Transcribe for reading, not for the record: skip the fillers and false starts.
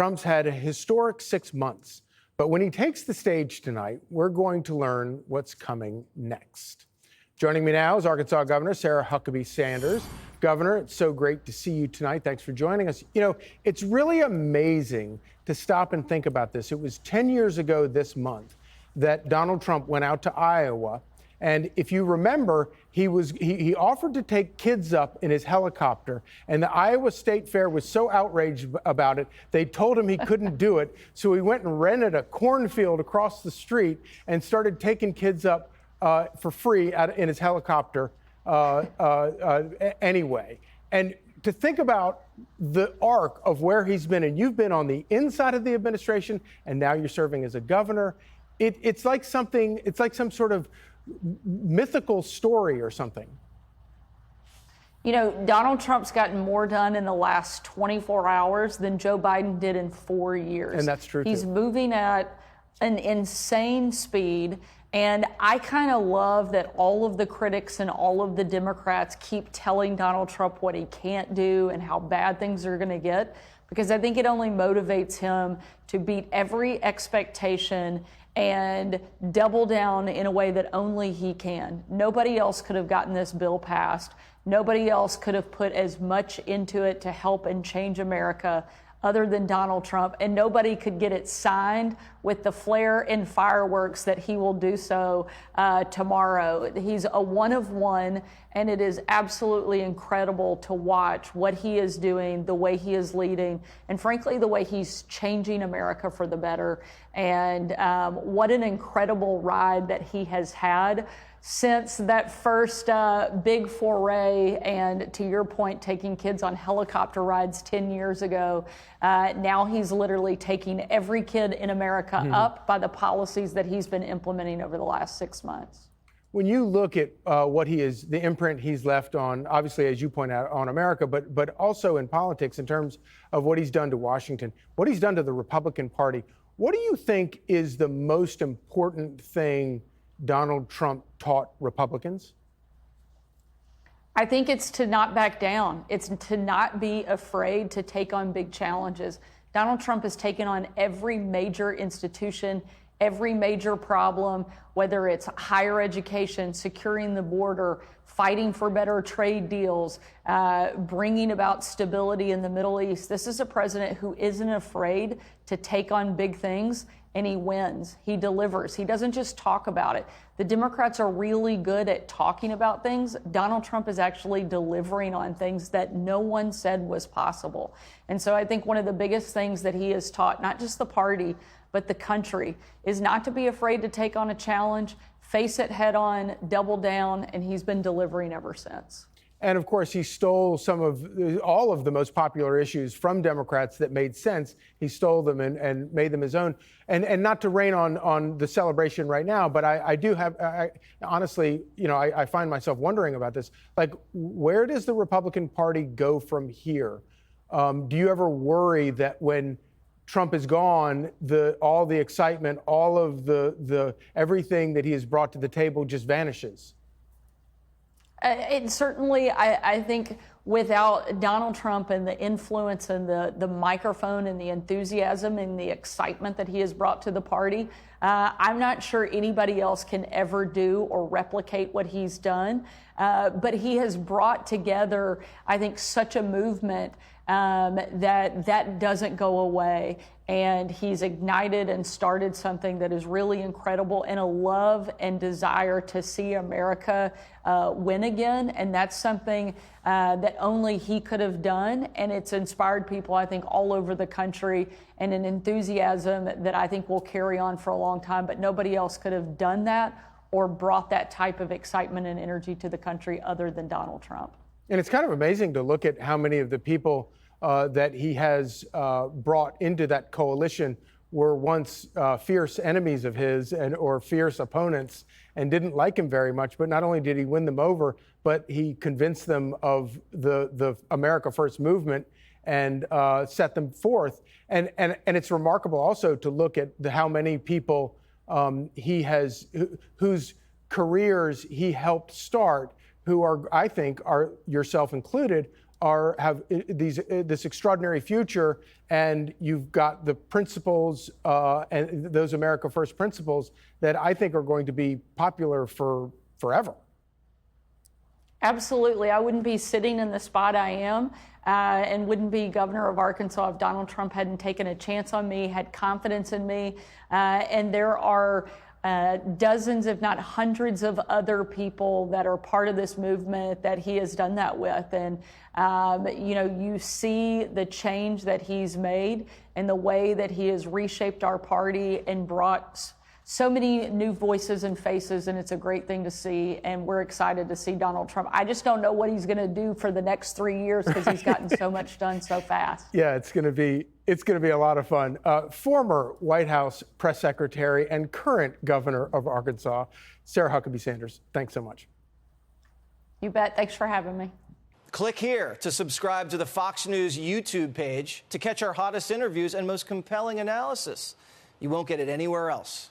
Trump's had a historic 6 months. But when he takes the stage tonight, we're going to learn what's coming next. Joining me now is Arkansas Governor Sarah Huckabee Sanders. Governor, it's so great to see you tonight. Thanks for joining us. You know, it's really amazing to stop and think about this. It was 10 years ago this month that Donald Trump went out to Iowa. And if you remember, he offered to take kids up in his helicopter, and the Iowa State Fair was so outraged about it, they told him he couldn't do it. So he went and rented a cornfield across the street and started taking kids up for free in his helicopter anyway. And to think about the arc of where he's been, and you've been on the inside of the administration, and now you're serving as a governor, it's like some sort of mythical story or something. You know, Donald Trump's gotten more done in the last 24 hours than Joe Biden did in 4 years. And that's true, He's too. moving at an insane speed. And I kind of love that all of the critics and all of the Democrats keep telling Donald Trump what he can't do and how bad things are going to get, because I think it only motivates him to beat every expectation and double down in a way that only he can. Nobody else could have gotten this bill passed. Nobody else could have put as much into it to help and change America other than Donald Trump, and nobody could get it signed with the flair and fireworks that he will do so tomorrow. He's a one of one, and it is absolutely incredible to watch what he is doing, the way he is leading, and frankly, the way he's changing America for the better. And what an incredible ride that he has had since that first big foray, and to your point, taking kids on helicopter rides 10 years ago. Now he's literally taking every kid in America up by the policies that he's been implementing over the last 6 months. When you look at what he is, the imprint he's left on, obviously, as you point out, on America, but also in politics in terms of what he's done to Washington, what he's done to the Republican Party, what do you think is the most important thing Donald Trump taught Republicans? I think it's to not back down. It's to not be afraid to take on big challenges. Donald Trump has taken on every major institution, every major problem, whether it's higher education, securing the border, fighting for better trade deals, bringing about stability in the Middle East. This is a president who isn't afraid to take on big things, and he wins. He delivers. He doesn't just talk about it. The Democrats are really good at talking about things. Donald Trump is actually delivering on things that no one said was possible. And so I think one of the biggest things that he has taught, not just the party, but the country, is not to be afraid to take on a challenge, face it head on, double down, and he's been delivering ever since. And of course, he stole all of the most popular issues from Democrats that made sense. He stole them and made them his own. And not to rain on the celebration right now, but I do have, honestly, you know, I find myself wondering about this. Like, where does the Republican Party go from here? Do you ever worry that when Trump is gone, all the excitement, all of the everything that he has brought to the table just vanishes? It certainly, I think, without Donald Trump and the influence and the microphone and the enthusiasm and the excitement that he has brought to the party, I'm not sure anybody else can ever do or replicate what he's done. But he has brought together, I think, such a movement that doesn't go away. And he's ignited and started something that is really incredible, and a love and desire to see America win again. And that's something that only he could have done. And it's inspired people, I think, all over the country, and an enthusiasm that I think will carry on for a long time. But nobody else could have done that or brought that type of excitement and energy to the country other than Donald Trump. And it's kind of amazing to look at how many of the people that he has brought into that coalition were once fierce enemies of his or fierce opponents and didn't like him very much. But not only did he win them over, but he convinced them of the America First movement and set them forth. And it's remarkable also to look at how many people whose careers he helped start, who are, I think, are yourself included, have this extraordinary future, and you've got the principles and those America First principles that I think are going to be popular for forever. Absolutely. I wouldn't be sitting in the spot I am and wouldn't be governor of Arkansas if Donald Trump hadn't taken a chance on me, had confidence in me. And there are dozens, if not hundreds of other people that are part of this movement that he has done that with. And, you see the change that he's made and the way that he has reshaped our party and brought so many new voices and faces, and it's a great thing to see, and we're excited to see Donald Trump. I just don't know what he's going to do for the next 3 years because he's gotten so much done so fast. Yeah, it's going to be a lot of fun. Former White House press secretary and current governor of Arkansas, Sarah Huckabee Sanders, thanks so much. You bet. Thanks for having me. Click here to subscribe to the Fox News YouTube page to catch our hottest interviews and most compelling analysis. You won't get it anywhere else.